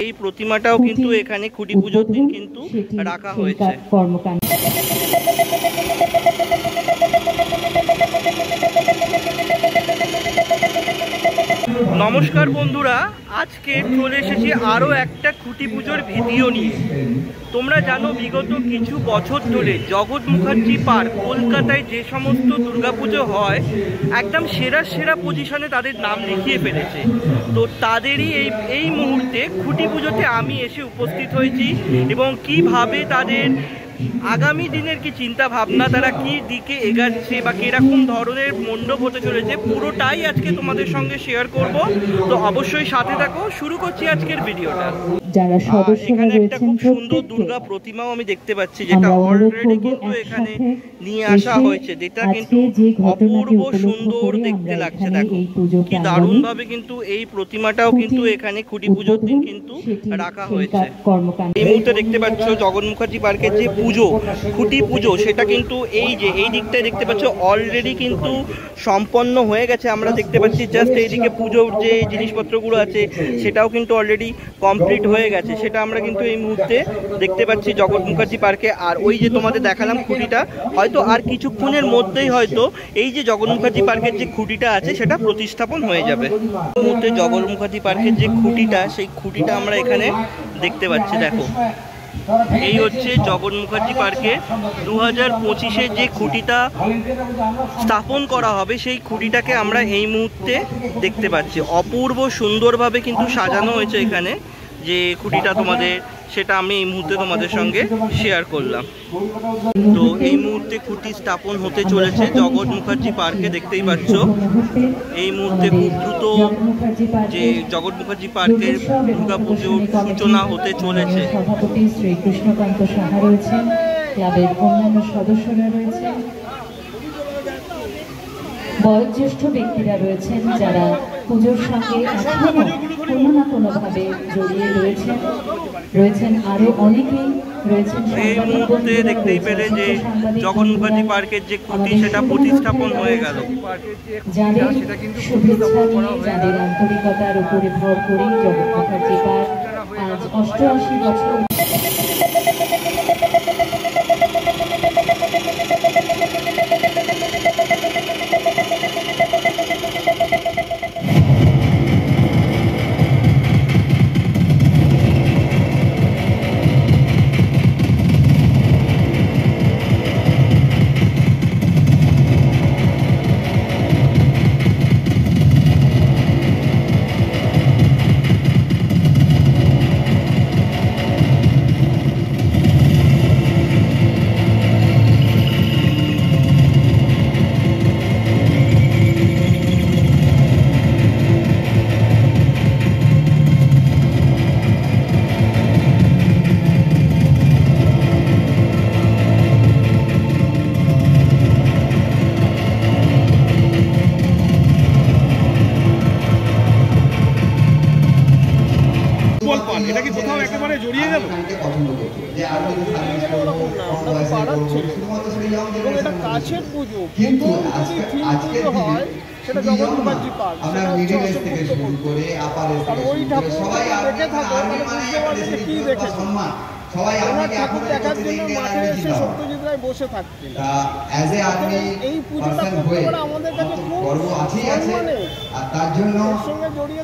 এই প্রতিমাটাও কিন্তু এখানে খুঁটি পুজোর দিন কিন্তু রাখা হয়েছে। নমস্কার বন্ধুরা, আজকে চলে এসেছি আরও একটা খুঁটি পুজোর ভিডিও নিয়ে। তোমরা জানো বিগত কিছু বছর ধরে জগৎ মুখার্জি পার্ক কলকাতায় যে সমস্ত দুর্গাপুজো হয় একদম সেরা সেরা পজিশনে তাদের নাম লিখিয়ে ফেলেছে। তো তাদেরই এই মুহূর্তে খুঁটি পুজোতে আমি এসে উপস্থিত হয়েছি এবং কিভাবে তাদের আগামী দিনের কি চিন্তা ভাবনা, তারা কি দিকে এগাচ্ছে বা কিরকম ধরনের মণ্ডপ হতে চলেছে, পুরোটাই আজকে তোমাদের সঙ্গে শেয়ার করব। তো অবশ্যই সাথে থাকো, শুরু করছি আজকের ভিডিওটা। যারা সদস্যরা এখানে একটা খুব সুন্দর দুর্গা প্রতিমাও আমি দেখতে পাচ্ছি, যেটা অলরেডি কিন্তু এখানে নিয়ে আসা হয়েছে, যেটা কিন্তু অপূর্ব সুন্দর দেখতে লাগছে। দেখো কি দারুণ ভাবে কিন্তু এই প্রতিমাটাও কিন্তু এখানে খুঁটি পুজোর দিন কিন্তু রাখা হয়েছে। এই মুহূর্তে দেখতে পাচ্ছ জগৎ মুখার্জি পার্কের যে পুজো, খুঁটি পুজো, সেটা কিন্তু এই যে এই দিকটায় দেখতে পাচ্ছ অলরেডি কিন্তু সম্পন্ন হয়ে গেছে। আমরা দেখতে পাচ্ছি জাস্ট এইদিকে পুজোর যে জিনিসপত্রগুলো আছে সেটাও কিন্তু অলরেডি কমপ্লিট হয়ে গেছে, সেটা আমরা কিন্তু এই মুহূর্তে দেখতে পাচ্ছি জগৎ মুখার্জি পার্কে। আর ওই যে তোমাদের দেখালাম খুঁটিটা, হয়তো আর কিছুক্ষণের মধ্যেই হয়তো এই যে জগৎ মুখার্জি পার্কের যে খুঁটিটা আছে সেটা প্রতিস্থাপন হয়ে যাবে। এই মুহূর্তে জগৎ মুখার্জি পার্কের যে খুঁটিটা, সেই খুঁটিটা আমরা এখানে দেখতে পাচ্ছি। দেখো এই হচ্ছে জগৎ মুখার্জি পার্কে 2025-এ যে খুঁটিটা স্থাপন করা হবে, সেই খুঁটিটাকে আমরা এই মুহূর্তে দেখতে পাচ্ছি। অপূর্ব সুন্দরভাবে কিন্তু সাজানো হয়েছে এখানে যে খুঁটিটা তোমাদের, সেটা আমি এই মুহূর্তে তোমাদের সঙ্গে শেয়ার করলাম। তো এই মুহূর্তে খুঁটি স্থাপন হতে চলেছে জগৎ মুখার্জি পার্কে, দেখতেই পাচ্ছ। এই মুহূর্তে খুব দ্রুত যে জগৎ মুখার্জি পার্কের দুর্গাপুজোর সূচনা হতে চলেছে। সভাপতি শ্রী কৃষ্ণকান্ত সাহা রয়েছেন, ক্লাবের অন্যান্য সদস্যরা রয়েছেন, বয়োজ্যেষ্ঠ ব্যক্তিরা রয়েছেন যারা পুজোর সঙ্গে এখনো কোনো না কোনোভাবে জড়িয়ে রয়েছেন আরো অনেকেই রয়েছেন। এই মুহূর্তে দেখতেই পেলে যে জগৎ মুখার্জি পার্কের যে খুঁটি সেটা প্রতিস্থাপন হয়ে গেল। যাদের শুভেচ্ছা নিয়ে, যাদের আন্তরিকতার উপরে ভর করে জগৎ মুখার্জি পার্ক আজ 88 বছর এটা কি কোথাও একেবারে জড়িয়ে গেল? এবং এটা কাছের পুজো, কিন্তু আজকে হয় সেটা জগৎ মুখার্জি পার্ক, আর ওই ঠাকুর দেখে থাকো বুঝতে পারবে যে কি দেখেছে। ওনার ঠাকুর দেখার জন্য মাঠে এসে সত্যজিৎ রায় বসে থাকতেন। এই পুজোটা করতে পারে আমাদের কাছে খুব সম্মানের, তার জন্য সঙ্গে জড়িয়ে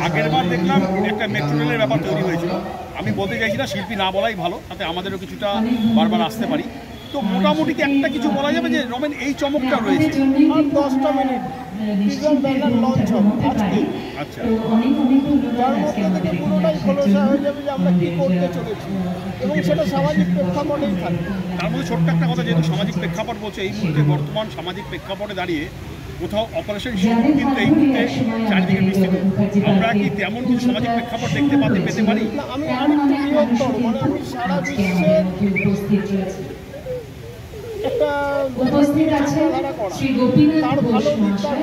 আগের বার দেখলাম একটা মেট্রো রেলের ব্যাপার তৈরি হয়েছিল। আমি বলতে চাইছি না, শিল্পী না বলাই ভালো, তাতে আমাদেরও কিছুটা বারবার আসতে পারি। তো মোটামুটি একটা কিছু বলা যাবে যে রমেন এই চমকটা রয়েছে। আর 10টা মিনিট টিজার ব্যানার লঞ্চ হবে আজকে। আচ্ছা, যার মধ্যে থেকে পুরোটাই খোলসা হয়ে যাবে যে আমরা কি করতে চলেছি, এবং সেটা সামাজিক প্রেক্ষাপটেই থাকবে। তার মধ্যে ছোট্ট একটা কথা, যেহেতু সামাজিক প্রেক্ষাপট বলছে, এই মুহূর্তে বর্তমান সামাজিক প্রেক্ষাপটে দাঁড়িয়ে কোথাও অপারেশন সিঁদুর কিন্তু এই মুহূর্তে চারিদিকে বিস্তৃত। আমরা কি তেমন কিছু সামাজিক প্রেক্ষাপট দেখতে পেতে পারি? আমি আরেকটু বৃহত্তর, মানে আমি সারা বিশ্বের একটা উপস্থিত আছেন শ্রী গোপীনাথ ঘোষ মহাশয়।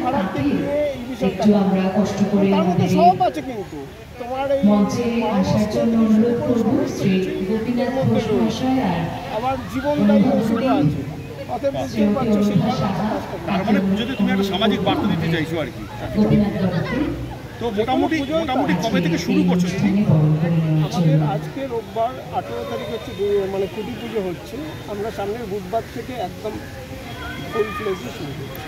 একটু আমরা কষ্ট করে আমাদের সব আছে, কিন্তু তোমার এই মঞ্চে আসার জন্য অনুরোধ করব শ্রী গোপীনাথ ঘোষ মহাশয়। আর আমার জীবনদায়ী ওষুধ আছে। তার মানে পুজোতে তুমি একটা সামাজিক বার্তা দিতে চাইছো আর কি? তো মোটামুটি কবে থেকে শুরু করছো? আমাদের আজকে রোববার 18 তারিখ হচ্ছে মানে খুঁটি পুজো হচ্ছে। আমরা সামনের বুধবার থেকে একদম ফুল ফ্লেজে শুরু করছি।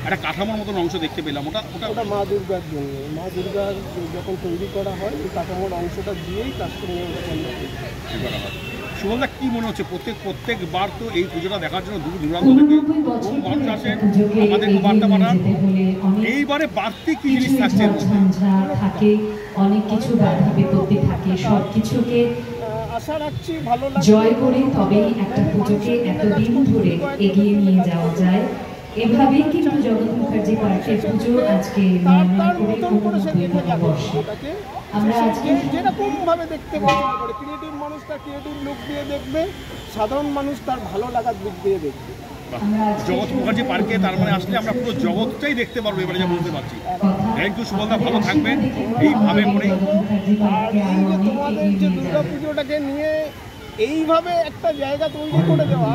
একটা কাঠামোর মতন অংশ দেখতে পেলাম, ওটা মা দুর্গার জন্য। মা দুর্গার যখন তৈরি করা হয় এই কাঠামোর অংশটা দিয়েই কাজটা নিয়ে করা হয়। সুবলদা, কি মনে হচ্ছে প্রত্যেকবার তো এই পুজোটা দেখার জন্য দূর দূরান্ত থেকে বহু মানুষ আসেন, আমাদেরকে বার্তা পাঠান, এইবারে বাড়তি কি জিনিস থাকছে? থাকে অনেক কিছু বাধা বিপত্তি থাকে, সব কিছুকে আশা রাখছি ভালো লাগবে, জয় করে তবেই একটা পুজোকে এতদিন ধরে এগিয়ে নিয়ে যাওয়া যায়। এভাবেই কিন্তু জগৎ মুখার্জি পার্কের পুজো আজকে আমরা আজকে যেরকম ভাবে দেখতে পছন্দ করে, ক্রিয়েটিভ মানুষ তার ক্রিয়েটিভ লুক দিয়ে দেখবে, সাধারণ মানুষ তার ভালো লাগার দিক দিয়ে দেখবে। জগৎ মুখার্জি পার্কে তার মানে আসলে আমরা পুরো জগৎটাই দেখতে পারবো, এবারে যা বলতে পারছি। থ্যাংক ইউ সুবলদা, ভালো থাকবেন এইভাবে করে। আর এই যে তোমাদের যে দুর্গা পুজোটাকে নিয়ে এইভাবে একটা জায়গা তৈরি করে দেওয়া,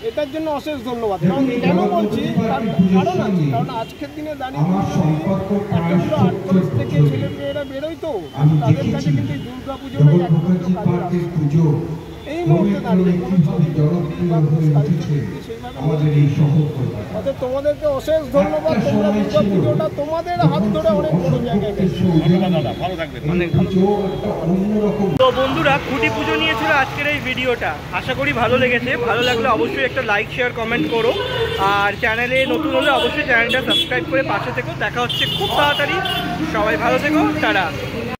এটার জন্য অশেষ ধন্যবাদ। কারণ কেন বলছি, কারণ আছে, কারণ আজকের দিনে দাঁড়িয়ে এতগুলো আটপাশ থেকে ছেলেমেয়েরা বেরোয়, তো তাদের কাছে কিন্তু দুর্গা পুজোটাই একমাত্র কাজের আসে। এই মুহূর্তে দাঁড়িয়ে অতএব তোমাদেরকে অশেষ ধন্যবাদ। তোমরা দুর্গা পুজোটা তোমাদের হাত ধরে অনেক বড় জায়গায় গেছে। ভালো থাকবেন। তো বন্ধুরা, খুঁটি পুজো নিয়ে ছিল আজকের এই ভিডিওটা। আশা করি ভালো লেগেছে। ভালো লাগলে অবশ্যই একটা লাইক, শেয়ার, কমেন্ট করো। আর চ্যানেলে নতুন হলে অবশ্যই চ্যানেলটা সাবস্ক্রাইব করে পাশে থেকো। দেখা হচ্ছে খুব তাড়াতাড়ি। সবাই ভালো থেকো, টাটা।